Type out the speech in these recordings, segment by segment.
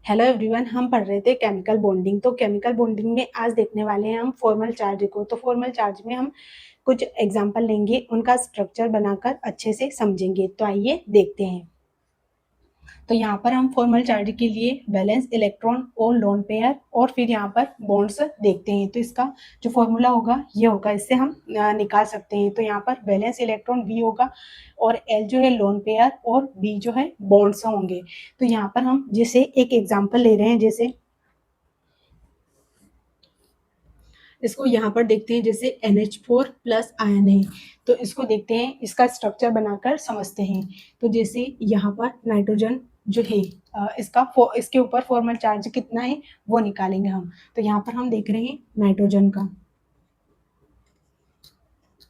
Hello everyone, हम पढ़ रहे थे केमिकल बॉन्डिंग। तो केमिकल बॉन्डिंग में आज देखने वाले हैं हम फॉर्मल चार्ज को। तो फॉर्मल चार्ज में हम कुछ एग्जांपल लेंगे, उनका स्ट्रक्चर बनाकर अच्छे से समझेंगे। तो आइए देखते हैं। तो यहाँ पर हम फॉर्मल चार्ज के लिए वैलेंस इलेक्ट्रॉन और लोन पेयर और फिर यहाँ पर बॉन्ड्स देखते हैं। तो इसका जो फॉर्मूला होगा ये होगा, इससे हम निकाल सकते हैं। तो यहाँ पर वैलेंस इलेक्ट्रॉन V होगा और L जो है लोन पेयर और B जो है बॉन्ड्स होंगे। तो यहाँ पर हम जैसे एक एग्जांपल ले रहे हैं, जैसे इसको यहाँ पर देखते हैं, जैसे NH4 प्लस आयन है। तो इसको देखते हैं, इसका स्ट्रक्चर बनाकर समझते हैं। तो जैसे यहाँ पर नाइट्रोजन जो है, इसके ऊपर फॉर्मल चार्ज कितना है वो निकालेंगे हम। तो यहाँ पर हम देख रहे हैं नाइट्रोजन का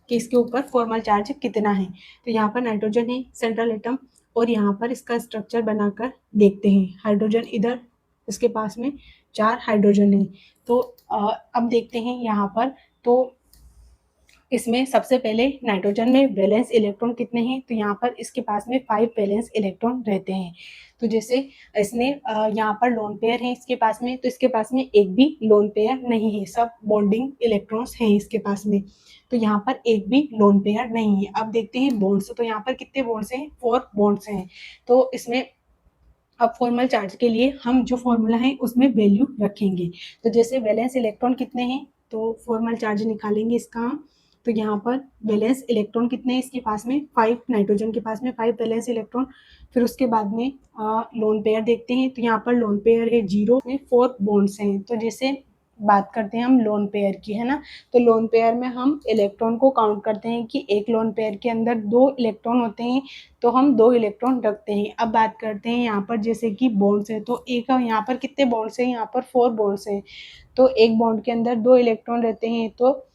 कि इसके ऊपर फॉर्मल चार्ज कितना है। तो यहाँ पर नाइट्रोजन है सेंट्रल एटम, और यहाँ पर इसका स्ट्रक्चर बनाकर देखते हैं। हाइड्रोजन इधर इसके पास में 4 हाइड्रोजन है। तो अब देखते हैं यहाँ पर। तो इसमें सबसे पहले नाइट्रोजन में वैलेंस इलेक्ट्रॉन कितने हैं। तो यहाँ पर इसके पास में 5 वैलेंस इलेक्ट्रॉन रहते हैं। तो जैसे इसने यहाँ पर लोन पेयर है इसके पास में, तो इसके पास में एक भी लोन पेयर नहीं है, सब बॉन्डिंग इलेक्ट्रॉन्स हैं इसके पास में। तो यहाँ पर एक भी लोन पेयर नहीं है। अब देखते हैं बॉन्ड्स। तो यहाँ पर कितने बॉन्ड्स हैं, 4 बॉन्ड्स हैं। तो इसमें अब फॉर्मल चार्ज के लिए हम जो फॉर्मूला है उसमें वैल्यू रखेंगे। तो जैसे वैलेंस इलेक्ट्रॉन कितने हैं, तो फॉर्मल चार्ज निकालेंगे इसका हम। तो यहाँ पर वैलेंस इलेक्ट्रॉन कितने हैं इसके पास में, 5, नाइट्रोजन के पास में 5 वैलेंस इलेक्ट्रॉन। फिर उसके बाद में लोन पेयर देखते हैं। तो यहाँ पर लोन पेयर है 0 में 4 बॉन्ड्स हैं। तो जैसे बात करते हैं हम लोन पेयर की, है ना। तो लोन पेयर में हम इलेक्ट्रॉन को काउंट करते हैं कि एक लोन पेयर के अंदर 2 इलेक्ट्रॉन होते हैं, तो हम 2 इलेक्ट्रॉन रखते हैं। अब बात करते हैं यहाँ पर जैसे कि बॉन्ड्स है। तो एक यहाँ पर कितने बॉन्ड्स हैं, यहाँ पर 4 बॉन्ड्स हैं। तो एक बॉन्ड के अंदर 2 इलेक्ट्रॉन रहते हैं, तो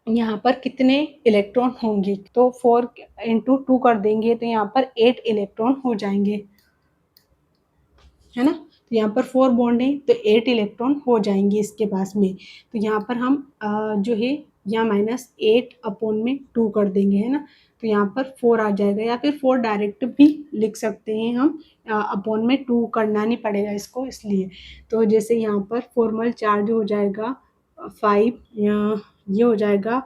यहाँ पर कितने इलेक्ट्रॉन होंगे। तो 4 इंटू 2 कर देंगे तो यहाँ पर 8 इलेक्ट्रॉन हो जाएंगे, है ना। तो यहाँ पर 4 बॉन्ड है तो 8 इलेक्ट्रॉन हो जाएंगे इसके पास में। तो यहाँ पर हम जो है यहाँ -8/2 कर देंगे, है ना। तो यहाँ पर 4 आ जाएगा, या फिर 4 डायरेक्ट भी लिख सकते हैं हम। अपॉन में 2 करना नहीं पड़ेगा इसको, इसलिए। तो जैसे यहाँ पर फॉर्मल चार्ज हो जाएगा 5, ये हो जाएगा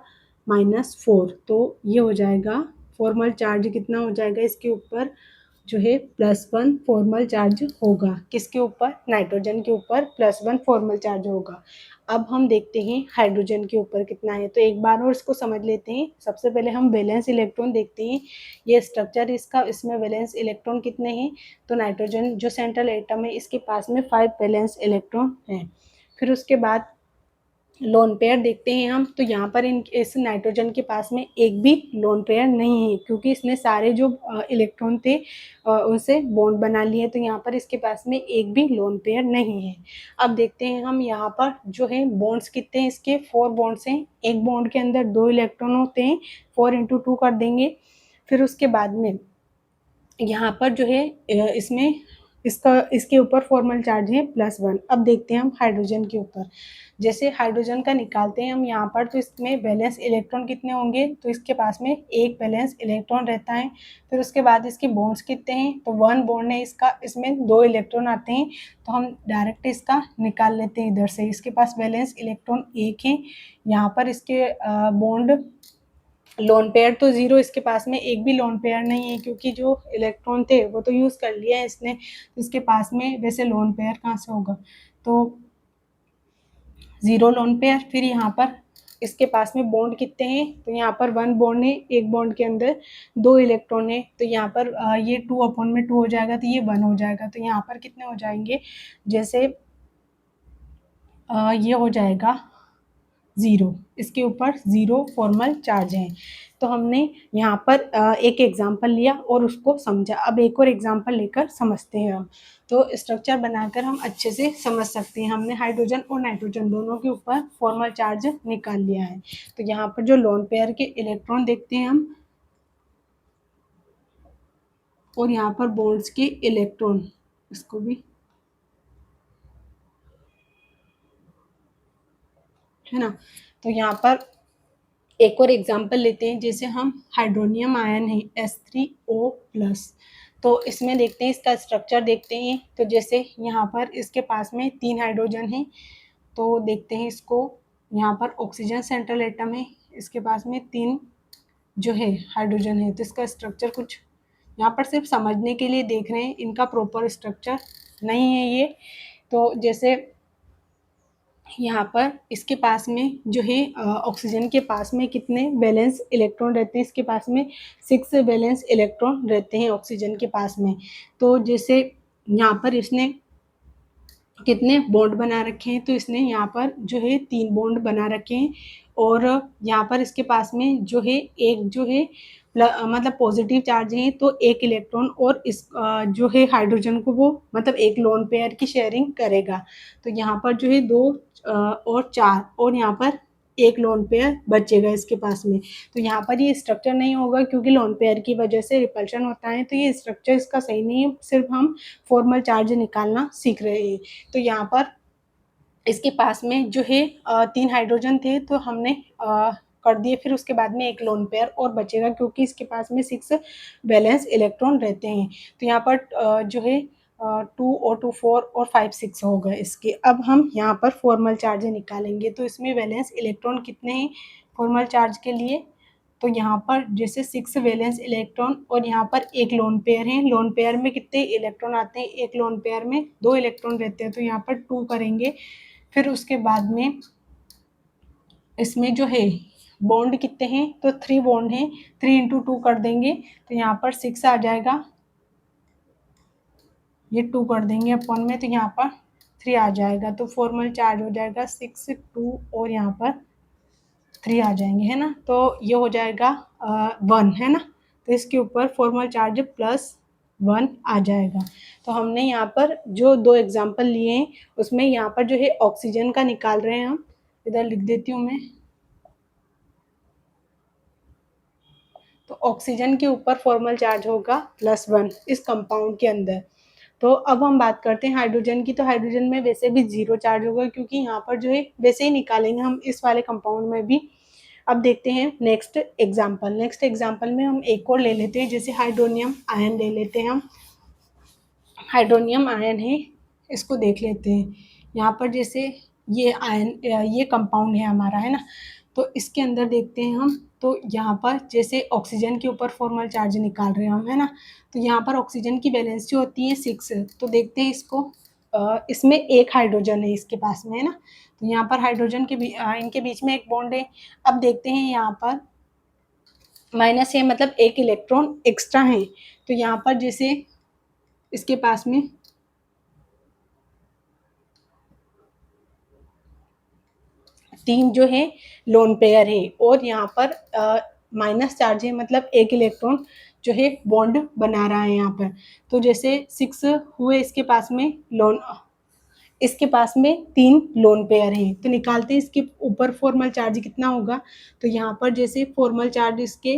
-4। तो ये हो जाएगा फॉर्मल चार्ज कितना हो जाएगा इसके ऊपर, जो है +1 फॉर्मल चार्ज होगा। किसके ऊपर, नाइट्रोजन के ऊपर +1 फॉर्मल चार्ज होगा। अब हम देखते हैं हाइड्रोजन के ऊपर कितना है। तो एक बार और इसको समझ लेते हैं। सबसे पहले हम वैलेंस इलेक्ट्रॉन देखते हैं, ये स्ट्रक्चर इसका, इसमें वैलेंस इलेक्ट्रॉन कितने हैं। तो नाइट्रोजन जो सेंट्रल एटम है इसके पास में 5 वैलेंस इलेक्ट्रॉन हैं। फिर उसके बाद लोन पेयर देखते हैं हम। तो यहाँ पर इस नाइट्रोजन के पास में एक भी लोन पेयर नहीं है, क्योंकि इसने सारे जो इलेक्ट्रॉन थे उनसे बॉन्ड बना लिए। तो यहाँ पर इसके पास में एक भी लोन पेयर नहीं है। अब देखते हैं हम यहाँ पर जो है बॉन्ड्स कितने हैं इसके, 4 बॉन्ड्स हैं। एक बॉन्ड के अंदर 2 इलेक्ट्रॉन होते हैं, 4 इंटू 2 कर देंगे। फिर उसके बाद में यहाँ पर जो है इसमें इसके ऊपर फॉर्मल चार्ज है +1। अब देखते हैं हम हाइड्रोजन के ऊपर। जैसे हाइड्रोजन का निकालते हैं हम यहाँ पर, तो इसमें वैलेंस इलेक्ट्रॉन कितने होंगे। तो इसके पास में एक वैलेंस इलेक्ट्रॉन रहता है। फिर उसके बाद इसके बॉन्ड्स कितने हैं, तो 1 बॉन्ड है इसका, इसमें 2 इलेक्ट्रॉन आते हैं। तो हम डायरेक्ट इसका निकाल लेते हैं इधर से। इसके पास वैलेंस इलेक्ट्रॉन 1 है। यहाँ पर इसके बॉन्ड लोन पेयर तो 0, इसके पास में एक भी लोन पेयर नहीं है, क्योंकि जो इलेक्ट्रॉन थे वो तो यूज़ कर लिया है इसने। इसके पास में वैसे लोन पेयर कहाँ से होगा, तो 0 लोन पेयर। फिर यहाँ पर इसके पास में बॉन्ड कितने हैं, तो यहाँ पर 1 बॉन्ड है। एक बॉन्ड के अंदर 2 इलेक्ट्रॉन है। तो यहाँ पर ये 2/2 हो जाएगा, तो ये 1 हो जाएगा। तो यहाँ पर कितने हो जाएंगे, जैसे ये हो जाएगा 0, इसके ऊपर 0 फॉर्मल चार्ज है। तो हमने यहाँ पर एक एग्जांपल लिया और उसको समझा। अब एक और एग्जांपल लेकर समझते हैं हम। तो स्ट्रक्चर बनाकर हम अच्छे से समझ सकते हैं। हमने हाइड्रोजन और नाइट्रोजन दोनों के ऊपर फॉर्मल चार्ज निकाल लिया है। तो यहाँ पर जो लोन पेयर के इलेक्ट्रॉन देखते हैं हम, और यहाँ पर बॉन्ड्स के इलेक्ट्रॉन, इसको भी, है ना। तो यहाँ पर एक और एग्जांपल लेते हैं। जैसे हम हाइड्रोनियम आयन है H3O+, तो इसमें देखते हैं, इसका स्ट्रक्चर देखते हैं। तो जैसे यहाँ पर इसके पास में 3 हाइड्रोजन हैं, तो देखते हैं इसको। यहाँ पर ऑक्सीजन सेंट्रल एटम है, इसके पास में 3 जो है हाइड्रोजन है। तो इसका स्ट्रक्चर कुछ यहाँ पर सिर्फ समझने के लिए देख रहे हैं, इनका प्रॉपर स्ट्रक्चर नहीं है ये। तो जैसे यहाँ पर इसके पास में जो है ऑक्सीजन के पास में कितने वैलेंस इलेक्ट्रॉन रहते हैं, इसके पास में 6 वैलेंस इलेक्ट्रॉन रहते हैं ऑक्सीजन के पास में। तो जैसे यहाँ पर इसने कितने बॉन्ड बना रखे हैं, तो इसने यहाँ पर जो है 3 बॉन्ड बना रखे हैं। और यहाँ पर इसके पास में जो है एक जो है मतलब पॉजिटिव चार्ज है, तो एक इलेक्ट्रॉन और इस जो है हाइड्रोजन को वो मतलब एक लोन पेयर की शेयरिंग करेगा। तो यहाँ पर जो है 2 और 4 और यहाँ पर एक लोन पेयर बचेगा इसके पास में। तो यहाँ पर ये स्ट्रक्चर नहीं होगा क्योंकि लोन पेयर की वजह से रिपल्शन होता है। तो ये स्ट्रक्चर इसका सही नहीं है, सिर्फ हम फॉर्मल चार्ज निकालना सीख रहे हैं। तो यहाँ पर इसके पास में जो है 3 हाइड्रोजन थे, तो हमने कर दिए। फिर उसके बाद में एक लोन पेयर और बचेगा क्योंकि इसके पास में 6 वैलेंस इलेक्ट्रॉन रहते हैं। तो यहाँ पर जो है 2 और 2 4 और 5 6 हो गए इसके। अब हम यहाँ पर फॉर्मल चार्ज निकालेंगे। तो इसमें वैलेंस इलेक्ट्रॉन कितने हैं फॉर्मल चार्ज के लिए, तो यहाँ पर जैसे 6 वैलेंस इलेक्ट्रॉन और यहाँ पर एक लोन पेयर है। लोन पेयर में कितने इलेक्ट्रॉन आते हैं, एक लोन पेयर में 2 इलेक्ट्रॉन रहते हैं। तो यहाँ पर 2 करेंगे। फिर उसके बाद में इसमें जो है बॉन्ड कितने हैं, तो 3 बॉन्ड हैं, 3 इंटू 2 कर देंगे। तो यहाँ पर 6 आ जाएगा, ये 2 कर देंगे अपन में, तो यहाँ पर 3 आ जाएगा। तो फॉर्मल चार्ज हो जाएगा 6 2 और यहाँ पर 3 आ जाएंगे, है ना। तो ये हो जाएगा 1, है ना। तो इसके ऊपर फॉर्मल चार्ज +1 आ जाएगा। तो हमने यहाँ पर जो 2 एग्जाम्पल लिए हैं उसमें यहाँ पर जो है ऑक्सीजन का निकाल रहे हैं हम। इधर लिख देती हूँ मैं। तो ऑक्सीजन के ऊपर फॉर्मल चार्ज होगा +1 इस कंपाउंड के अंदर। तो अब हम बात करते हैं हाइड्रोजन की। तो हाइड्रोजन में वैसे भी 0 चार्ज होगा क्योंकि यहाँ पर जो है वैसे ही निकालेंगे हम इस वाले कंपाउंड में भी। अब देखते हैं नेक्स्ट एग्जाम्पल। नेक्स्ट एग्जाम्पल में हम एक और ले लेते हैं, जैसे हाइड्रोनियम आयन ले लेते हैं हम। हाइड्रोनियम आयन है, इसको देख लेते हैं। यहाँ पर जैसे ये आयन ये कंपाउंड है हमारा, है ना। तो इसके अंदर देखते हैं हम। तो यहाँ पर जैसे ऑक्सीजन के ऊपर फॉर्मल चार्ज निकाल रहे हैं हम, है ना। तो यहाँ पर ऑक्सीजन की वैलेंसी होती है 6। तो देखते हैं इसको। इसमें एक हाइड्रोजन है इसके पास में, है ना। तो यहाँ पर हाइड्रोजन के इनके बीच में एक बॉन्ड है। अब देखते हैं यहाँ पर माइनस है, मतलब एक इलेक्ट्रॉन एक्स्ट्रा है। तो यहाँ पर जैसे इसके पास में तीन जो है लोन पेयर है और यहाँ पर माइनस चार्ज है, मतलब एक इलेक्ट्रॉन जो है बॉन्ड बना रहा है यहाँ पर। तो जैसे 6 हुए इसके पास में लोन, इसके पास में 3 लोन पेयर हैं। तो निकालते हैं इसके ऊपर फॉर्मल चार्ज कितना होगा। तो यहाँ पर जैसे फॉर्मल चार्ज इसके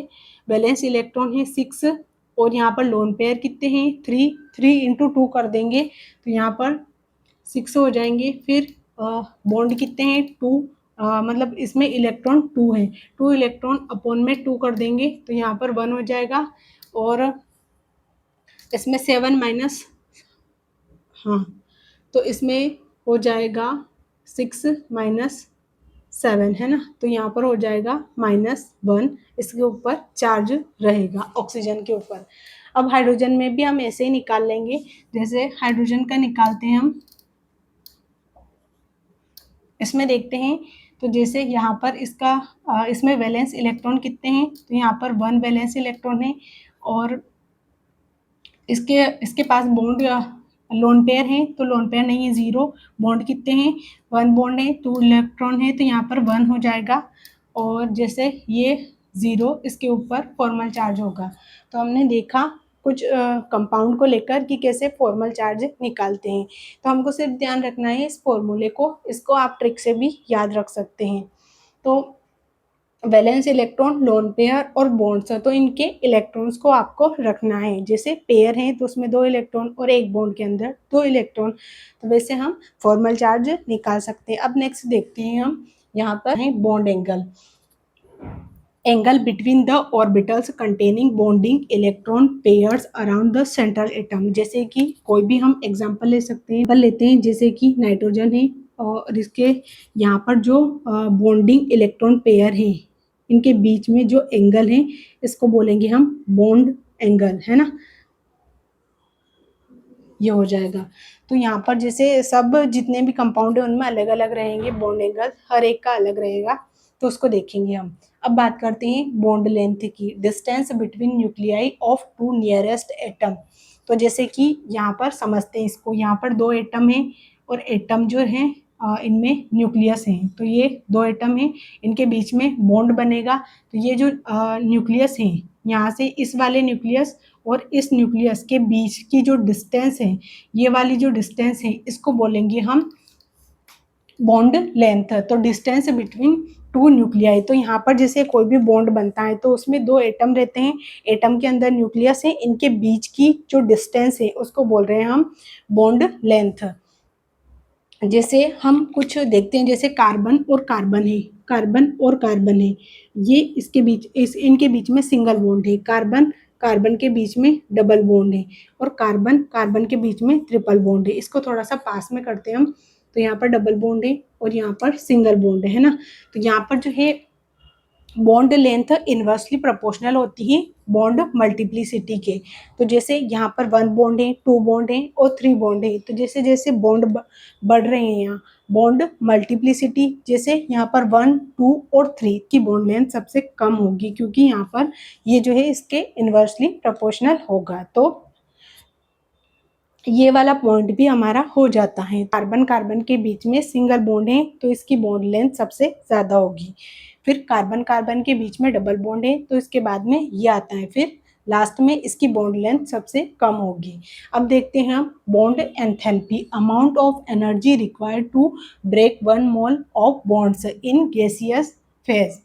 वैलेंस इलेक्ट्रॉन है 6 और यहाँ पर लोन पेयर कितने हैं 3, 3 इंटू 2 कर देंगे। तो यहाँ पर 6 हो जाएंगे। फिर बॉन्ड कितने हैं 2, मतलब इसमें इलेक्ट्रॉन 2 है, 2 इलेक्ट्रॉन अपॉन में 2 कर देंगे। तो यहाँ पर 1 हो जाएगा। और इसमें 7 माइनस, हाँ, तो इसमें हो जाएगा 6 माइनस 7, है ना। तो यहाँ पर हो जाएगा -1, इसके ऊपर चार्ज रहेगा ऑक्सीजन के ऊपर। अब हाइड्रोजन में भी हम ऐसे ही निकाल लेंगे, जैसे हाइड्रोजन का निकालते हैं हम। इसमें देखते हैं। तो जैसे यहाँ पर इसका इसमें वैलेंस इलेक्ट्रॉन कितने हैं, तो यहाँ पर 1 वैलेंस इलेक्ट्रॉन है और इसके पास बॉन्ड लोन पेयर है, तो लोन पेयर नहीं है 0। बॉन्ड कितने हैं 1 बॉन्ड है, 2 इलेक्ट्रॉन है, तो यहाँ पर 1 हो जाएगा। और जैसे ये 0 इसके ऊपर फॉर्मल चार्ज होगा। तो हमने देखा कुछ कंपाउंड को लेकर कि कैसे फॉर्मल चार्ज निकालते हैं। तो हमको सिर्फ ध्यान रखना है इस फॉर्मूले को, इसको आप ट्रिक से भी याद रख सकते हैं। तो वैलेंस इलेक्ट्रॉन, लोन पेयर और बॉन्ड्स, तो इनके इलेक्ट्रॉन्स को आपको रखना है। जैसे पेयर है तो उसमें 2 इलेक्ट्रॉन और एक बॉन्ड के अंदर 2 इलेक्ट्रॉन, तो वैसे हम फॉर्मल चार्ज निकाल सकते हैं। अब नेक्स्ट देखते हैं हम, यहाँ पर है bond angle. Angle between the orbitals containing bonding electron pairs around the central atom. जैसे कि कोई भी हम एग्जांपल ले सकते हैं, लेते हैं जैसे कि नाइट्रोजन है और इसके यहाँ पर जो बॉन्डिंग इलेक्ट्रॉन पेयर है, इनके बीच में जो एंगल है इसको बोलेंगे हम बॉन्ड एंगल, है ना। ये हो जाएगा। तो यहाँ पर जैसे सब जितने भी कंपाउंड है उनमें अलग अलग रहेंगे बॉन्ड एंगल, हर एक का अलग रहेगा, तो उसको देखेंगे हम। अब बात करते हैं बॉन्ड लेंथ की, distance between nuclei of two nearest atom. तो जैसे कि यहाँ पर समझते हैं इसको, यहाँ पर दो एटम है और एटम जो है इनमें न्यूक्लियस है, तो ये दो एटम है, इनके बीच में बॉन्ड बनेगा। तो ये जो न्यूक्लियस है, यहाँ से इस वाले न्यूक्लियस और इस न्यूक्लियस के बीच की जो डिस्टेंस है, ये वाली जो डिस्टेंस है इसको बोलेंगे हम बॉन्ड लेंथ। तो डिस्टेंस बिटवीन टू न्यूक्लियाई, तो यहाँ पर जैसे कोई भी बॉन्ड बनता है तो उसमें दो एटम रहते हैं, एटम के अंदर न्यूक्लियस है, इनके बीच की जो डिस्टेंस है उसको बोल रहे हैं हम बॉन्ड लेंथ। जैसे हम कुछ देखते हैं, जैसे कार्बन और कार्बन है, कार्बन और कार्बन है, ये इसके बीच इनके बीच में सिंगल बॉन्ड है, कार्बन कार्बन के बीच में डबल बॉन्ड है और कार्बन कार्बन के बीच में ट्रिपल बॉन्ड है। इसको थोड़ा सा पास में करते हैं हम, तो यहाँ पर डबल बॉन्ड है और यहाँ पर सिंगल बॉन्ड है ना। तो यहाँ पर जो है बॉन्ड लेंथ इनवर्सली प्रोपोर्शनल होती है बॉन्ड मल्टीप्लिसिटी के। तो जैसे यहाँ पर 1 बॉन्ड है, 2 बॉन्ड है और 3 बॉन्ड है, तो जैसे जैसे बॉन्ड बढ़ रहे हैं यहाँ बॉन्ड मल्टीप्लिसिटी, जैसे यहाँ पर 1, 2 और 3 की बॉन्ड लेंथ सबसे कम होगी, क्योंकि यहाँ पर ये जो है इसके इनवर्सली प्रोपोर्शनल होगा। तो ये वाला पॉइंट भी हमारा हो जाता है। कार्बन कार्बन के बीच में सिंगल बॉन्ड है तो इसकी बॉन्ड लेंथ सबसे ज़्यादा होगी। फिर कार्बन कार्बन के बीच में डबल बॉन्ड है तो इसके बाद में ये आता है, फिर लास्ट में इसकी बॉन्ड लेंथ सबसे कम होगी। अब देखते हैं हम bond enthalpy, amount of energy required to break 1 mole of bonds in gaseous phase.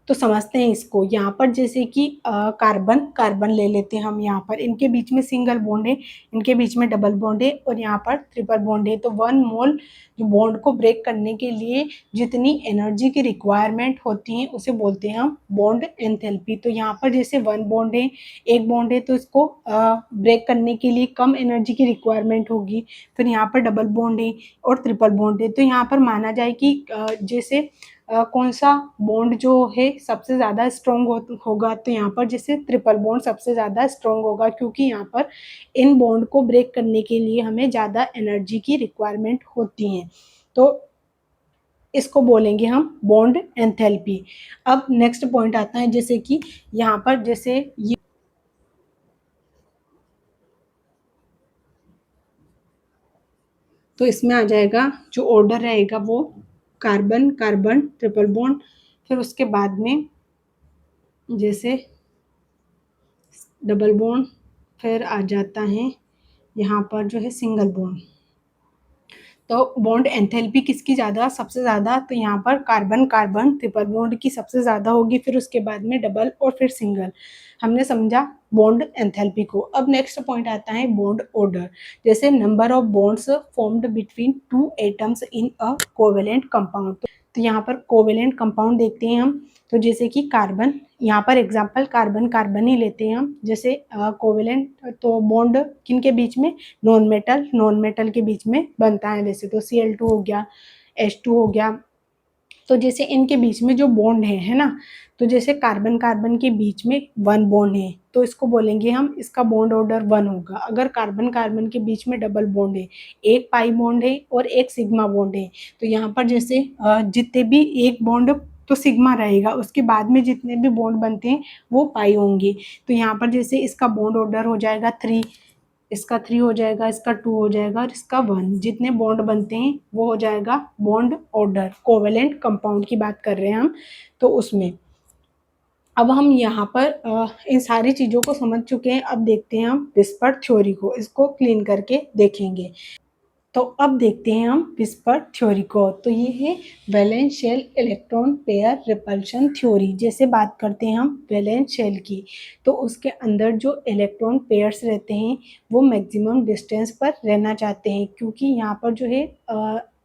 तो समझते हैं इसको। यहाँ पर जैसे कि कार्बन कार्बन ले लेते हैं हम, यहाँ पर इनके बीच में सिंगल बॉन्ड है, इनके बीच में डबल बॉन्ड है और यहाँ पर ट्रिपल बॉन्ड है। तो 1 मोल जो बॉन्ड को ब्रेक करने के लिए जितनी एनर्जी की रिक्वायरमेंट होती है उसे बोलते हैं हम बॉन्ड एंथैल्पी। तो यहाँ पर जैसे 1 बॉन्ड है, एक बॉन्ड है, तो इसको ब्रेक करने के लिए कम एनर्जी की रिक्वायरमेंट होगी। फिर यहाँ पर डबल बॉन्ड है और ट्रिपल बॉन्ड है, तो यहाँ पर माना जाए कि जैसे कौन सा बॉन्ड जो है सबसे ज़्यादा स्ट्रॉन्ग होगा, तो यहाँ पर जैसे ट्रिपल बॉन्ड सबसे ज़्यादा स्ट्रॉन्ग होगा, क्योंकि यहाँ पर इन बॉन्ड को ब्रेक करने के लिए हमें ज़्यादा एनर्जी की रिक्वायरमेंट होती है। तो इसको बोलेंगे हम बॉन्ड एंथैल्पी। अब नेक्स्ट पॉइंट आता है, जैसे कि यहाँ पर जैसे ये, तो इसमें आ जाएगा जो ऑर्डर रहेगा वो कार्बन कार्बन ट्रिपल बॉन्ड, फिर उसके बाद में जैसे डबल बॉन्ड, फिर आ जाता है यहाँ पर जो है सिंगल बॉन्ड। तो बॉन्ड एंथैल्पी किसकी ज़्यादा, सबसे ज़्यादा, तो यहाँ पर कार्बन कार्बन ट्रिपल बॉन्ड की सबसे ज़्यादा होगी, फिर उसके बाद में डबल और फिर सिंगल। हमने समझा बॉन्ड एंथैल्पी को। अब नेक्स्ट पॉइंट आता है बॉन्ड ऑर्डर, जैसे number of bonds formed between two atoms in a covalent compound. तो यहाँ पर कोवेलेंट कंपाउंड देखते हैं हम, तो जैसे कि कार्बन, यहाँ पर एग्जाम्पल कार्बन कार्बन ही लेते हैं हम। जैसे कोवेलेंट तो बॉन्ड किन के बीच में, नॉन मेटल के बीच में बनता है, वैसे तो Cl2 हो गया, H2 हो गया। तो जैसे इनके बीच में जो बॉन्ड है ना, तो जैसे कार्बन कार्बन के बीच में 1 बॉन्ड है तो इसको बोलेंगे हम, इसका बॉन्ड ऑर्डर 1 होगा। अगर कार्बन कार्बन के बीच में डबल बॉन्ड है, एक पाई बॉन्ड है और एक सिग्मा बॉन्ड है, तो यहाँ पर जैसे जितने भी एक बॉन्ड तो सिग्मा रहेगा, उसके बाद में जितने भी बॉन्ड बनते हैं वो पाई होंगे। तो यहाँ पर जैसे इसका बॉन्ड ऑर्डर हो जाएगा 3, इसका 3 हो जाएगा, इसका 2 हो जाएगा और इसका 1। जितने बॉन्ड बनते हैं वो हो जाएगा बॉन्ड ऑर्डर। कोवेलेंट कंपाउंड की बात कर रहे हैं हम, तो उसमें अब हम यहाँ पर इन सारी चीज़ों को समझ चुके हैं। अब देखते हैं हम विस्पर थ्योरी को, इसको क्लीन करके देखेंगे। तो अब देखते हैं हम विस्पर थ्योरी को। तो ये है valence shell electron pair repulsion theory. जैसे बात करते हैं हम वैलेंस शेल की, तो उसके अंदर जो इलेक्ट्रॉन पेयर्स रहते हैं वो मैक्सिमम डिस्टेंस पर रहना चाहते हैं, क्योंकि यहाँ पर जो है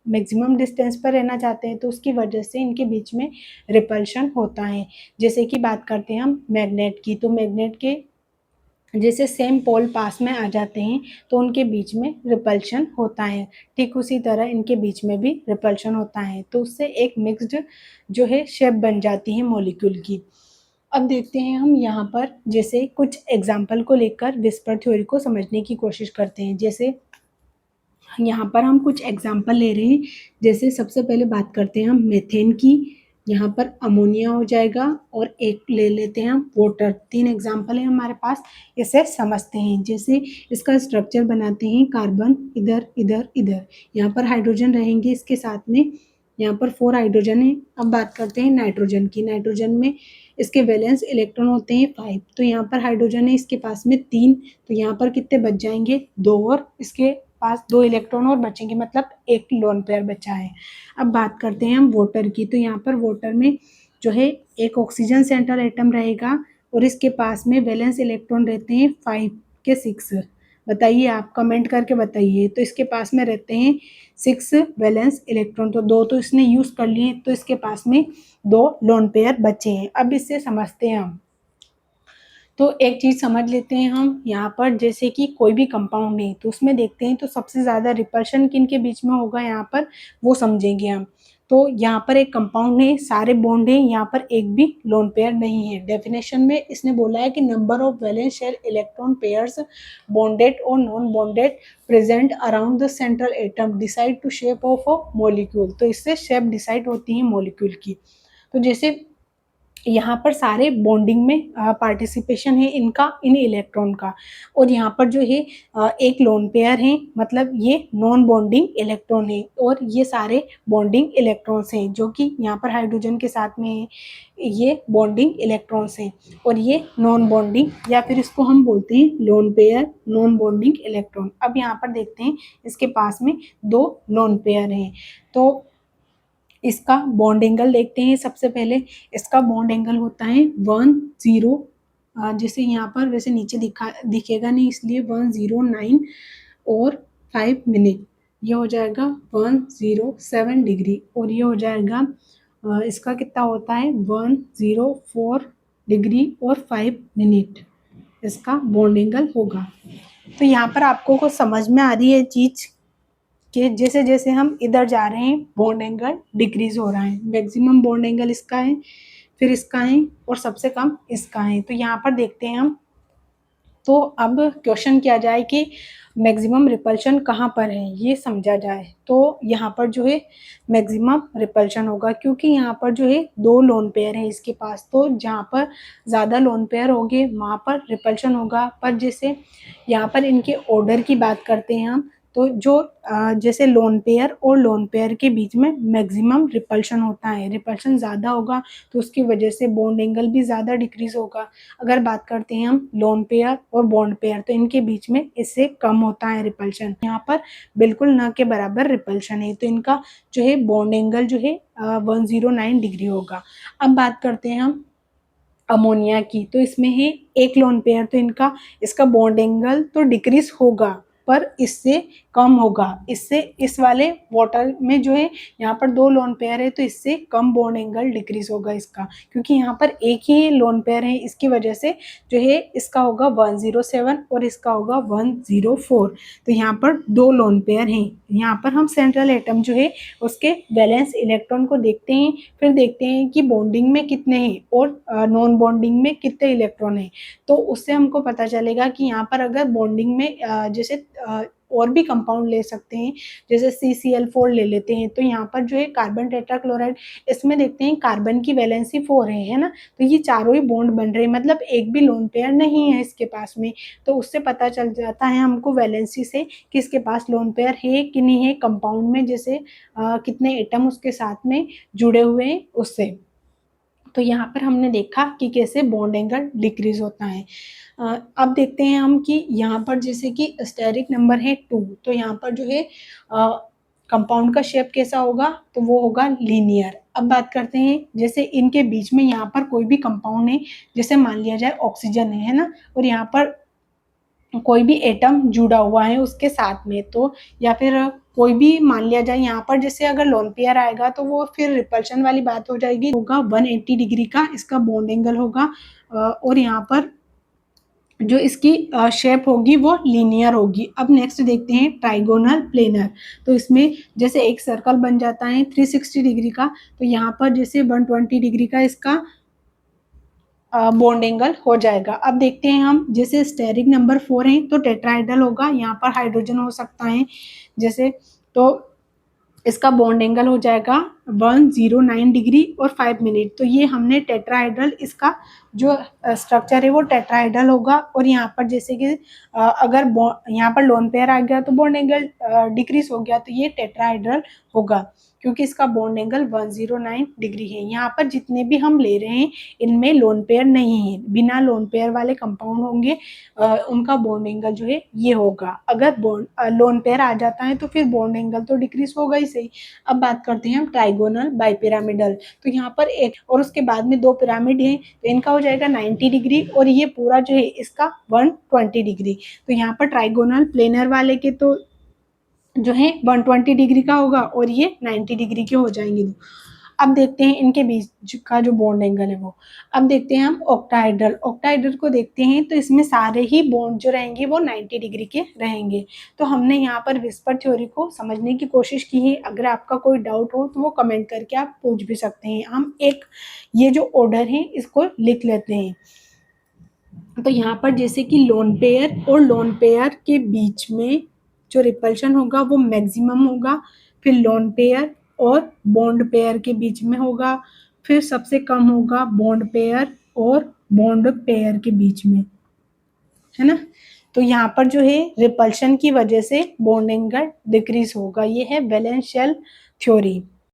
मैक्सिमम डिस्टेंस पर रहना चाहते हैं, तो उसकी वजह से इनके बीच में रिपल्शन होता है। जैसे कि बात करते हैं हम मैग्नेट की, तो मैग्नेट के जैसे सेम पोल पास में आ जाते हैं तो उनके बीच में रिपल्शन होता है। ठीक उसी तरह इनके बीच में भी रिपल्शन होता है, तो उससे एक मिक्स्ड जो है शेप बन जाती है मॉलिक्यूल की। अब देखते हैं हम यहाँ पर जैसे कुछ एग्जाम्पल को लेकर विस्पर थ्योरी को समझने की कोशिश करते हैं। जैसे यहाँ पर हम कुछ एग्जाम्पल ले रहे हैं। जैसे सबसे पहले बात करते हैं हम मेथेन की, यहाँ पर अमोनिया हो जाएगा, और एक ले लेते हैं हम वाटर। 3 एग्जाम्पल है हमारे पास, इसे समझते हैं। जैसे इसका स्ट्रक्चर बनाते हैं, कार्बन इधर इधर इधर, यहाँ पर हाइड्रोजन रहेंगे इसके साथ में, यहाँ पर 4 हाइड्रोजन है। अब बात करते हैं नाइट्रोजन की। नाइट्रोजन में इसके वैलेंस इलेक्ट्रॉन होते हैं 5, तो यहाँ पर हाइड्रोजन है इसके पास में 3, तो यहाँ पर कितने बच जाएंगे 2, और इसके पास 2 इलेक्ट्रॉन और बचेंगे, मतलब एक लोन पेयर बचा है। अब बात करते हैं हम वाटर की, तो यहाँ पर वाटर में जो है एक ऑक्सीजन सेंट्रल एटम रहेगा, और इसके पास में वैलेंस इलेक्ट्रॉन रहते हैं 5 के 6। बताइए, आप कमेंट करके बताइए। तो इसके पास में रहते हैं 6 वैलेंस इलेक्ट्रॉन, तो 2 तो इसने यूज कर लिए, तो इसके पास में 2 लोन पेयर बचे हैं। अब इससे समझते हैं हम, तो एक चीज समझ लेते हैं हम यहाँ पर, जैसे कि कोई भी कंपाउंड है तो उसमें देखते हैं तो सबसे ज्यादा रिपल्शन किन के बीच में होगा यहाँ पर, वो समझेंगे हम। तो यहाँ पर एक कंपाउंड है, सारे बॉन्ड है, यहाँ पर एक भी लोन पेयर नहीं है। डेफिनेशन में इसने बोला है कि number of valence shell electron pairs bonded और non bonded present around the central atom decide to shape of a molecule. तो इससे शेप डिसाइड होती है मॉलिक्यूल की। तो जैसे यहाँ पर सारे बॉन्डिंग में पार्टिसिपेशन है इनका, इन इलेक्ट्रॉन का, और यहाँ पर जो है एक लोन पेयर है, मतलब ये नॉन बॉन्डिंग इलेक्ट्रॉन है, और ये सारे बॉन्डिंग इलेक्ट्रॉन्स हैं जो कि यहाँ पर हाइड्रोजन के साथ में है, ये बॉन्डिंग इलेक्ट्रॉन्स हैं, और ये नॉन बॉन्डिंग, या फिर इसको हम बोलते हैं lone pair, non bonding electron. अब यहाँ पर देखते हैं इसके पास में 2 लोन पेयर हैं, तो इसका बॉन्ड एंगल देखते हैं। सबसे पहले इसका बॉन्ड एंगल होता है 10, जैसे यहाँ पर वैसे नीचे दिखेगा नहीं, इसलिए 109 और 5 मिनट, ये हो जाएगा 107 डिग्री, और ये हो जाएगा इसका कितना होता है 104 डिग्री और 5 मिनट, इसका बॉन्ड एंगल होगा। तो यहाँ पर आपको को समझ में आ रही है चीज कि जैसे जैसे हम इधर जा रहे हैं बॉन्ड एंगल डिक्रीज हो रहा है। मैक्सिमम बॉन्ड एंगल इसका है, फिर इसका है, और सबसे कम इसका है। तो यहाँ पर देखते हैं हम, तो अब क्वेश्चन किया जाए कि मैक्सिमम रिपल्शन कहाँ पर है, ये समझा जाए। तो यहाँ पर जो है मैक्सिमम रिपल्शन होगा, क्योंकि यहाँ पर जो है 2 लोन पेयर है इसके पास, तो जहाँ पर ज़्यादा लोन पेयर होंगे वहाँ पर रिपल्शन होगा। पर जैसे यहाँ पर इनके ऑर्डर की बात करते हैं हम, तो जो जैसे लोन पेयर और लोन पेयर के बीच में मैक्सिमम रिपल्शन होता है, रिपल्शन ज़्यादा होगा तो उसकी वजह से बॉन्ड एंगल भी ज़्यादा डिक्रीज होगा। अगर बात करते हैं हम लोन पेयर और बॉन्ड पेयर, तो इनके बीच में इससे कम होता है रिपल्शन, यहाँ पर बिल्कुल न के बराबर रिपल्शन है, तो इनका जो है बॉन्ड एंगल जो है 109 डिग्री होगा। अब बात करते हैं हम अमोनिया की, तो इसमें है एक लोन पेयर, तो इनका इसका बॉन्ड एंगल तो डिक्रीज होगा पर इससे कम होगा। इससे इस वाले वाटर में जो है यहाँ पर 2 लोन पेयर है, तो इससे कम बॉन्ड एंगल डिक्रीज होगा इसका, क्योंकि यहाँ पर एक ही लोन पेयर है, इसकी वजह से जो है इसका होगा 107 और इसका होगा 104। तो यहाँ पर 2 लोन पेयर हैं। यहाँ पर हम सेंट्रल एटम जो है उसके वैलेंस इलेक्ट्रॉन को देखते हैं, फिर देखते हैं कि बॉन्डिंग में कितने हैं और नॉन बॉन्डिंग में कितने इलेक्ट्रॉन हैं। तो उससे हमको पता चलेगा कि यहाँ पर अगर बॉन्डिंग में जैसे और भी कंपाउंड ले सकते हैं, जैसे CCl4 ले लेते हैं, तो यहाँ पर जो है कार्बन टेट्राक्लोराइड, इसमें देखते हैं कार्बन की वैलेंसी 4 है ना, तो ये चारों ही बॉन्ड बन रहे हैं, मतलब एक भी लोन पेयर नहीं है इसके पास में। तो उससे पता चल जाता है हमको वैलेंसी से कि इसके पास लोन पेयर है कि नहीं है, कंपाउंड में जैसे कितने एटम उसके साथ में जुड़े हुए हैं उससे। तो यहाँ पर हमने देखा कि कैसे बॉन्ड एंगल डिक्रीज होता है। अब देखते हैं हम कि यहाँ पर जैसे कि स्टेरिक नंबर है 2, तो यहाँ पर जो है कंपाउंड का शेप कैसा होगा, तो वो होगा लीनियर। अब बात करते हैं जैसे इनके बीच में यहाँ पर कोई भी कंपाउंड है, जैसे मान लिया जाए ऑक्सीजन है ना, और यहाँ पर कोई भी एटम जुड़ा हुआ है उसके साथ में, तो या फिर कोई भी मान लिया जाए यहाँ पर, जैसे अगर लोन पेयर आएगा तो वो फिर रिपल्शन वाली बात हो जाएगी, होगा 180 डिग्री का इसका बॉन्ड एंगल होगा। और यहाँ पर जो इसकी शेप होगी वो लीनियर होगी। अब नेक्स्ट देखते हैं ट्राइगोनल प्लेनर। तो इसमें जैसे एक सर्कल बन जाता है 360 डिग्री का, तो यहाँ पर जैसे 120 डिग्री का इसका बॉन्ड एंगल हो जाएगा। अब देखते हैं हम, जैसे स्टेरिक नंबर 4 है तो टेट्राहेड्रल होगा, यहाँ पर हाइड्रोजन हो सकता है जैसे, तो इसका बॉन्ड एंगल हो जाएगा 109 डिग्री और 5 मिनट। तो ये हमने टेट्राहेड्रल, इसका जो स्ट्रक्चर है वो टेट्राहेड्रल होगा। और यहाँ पर जैसे कि अगर यहाँ पर लोन पेयर आ गया तो बॉन्ड एंगल डिक्रीज हो गया, तो ये टेट्राहेड्रल होगा क्योंकि इसका बॉन्ड एंगल 109 डिग्री है। यहाँ पर जितने भी हम ले रहे हैं इनमें लोन पेयर नहीं है, बिना लोन पेयर वाले कंपाउंड होंगे उनका बॉन्ड एंगल जो है ये होगा। अगर लोन पेयर आ जाता है तो फिर बॉन्ड एंगल तो डिक्रीज होगा ही सही। अब बात करते हैं हम ट्राइगोनल बाइपिरामिडल। तो यहाँ पर एक और उसके बाद में 2 पिरामिड है, तो इनका हो जाएगा 90 डिग्री और ये पूरा जो है इसका 120 डिग्री। तो यहाँ पर ट्राइगोनल प्लेनर वाले के तो जो है 120 डिग्री का होगा और ये 90 डिग्री के हो जाएंगे। अब देखते हैं इनके बीच का जो बॉन्ड एंगल है वो। अब देखते हैं हम ऑक्टाहेड्रल। ऑक्टाहेड्रल को देखते हैं तो इसमें सारे ही बॉन्ड जो रहेंगे वो 90 डिग्री के रहेंगे। तो हमने यहाँ पर विस्पर थ्योरी को समझने की कोशिश की है। अगर आपका कोई डाउट हो तो वो कमेंट करके आप पूछ भी सकते हैं। हम एक ये जो ऑर्डर है इसको लिख लेते हैं। तो यहाँ पर जैसे कि लोन पेयर और लोन पेयर के बीच में जो रिपल्शन होगा वो मैक्सिमम होगा, फिर लोन पेयर और बॉन्ड पेयर के बीच में होगा, फिर सबसे कम होगा बॉन्ड पेयर और बॉन्ड पेयर के बीच में, है ना। तो यहाँ पर जो है रिपल्शन की वजह से बॉन्ड एंगल डिक्रीज होगा। ये है वैलेंस शेल थ्योरी।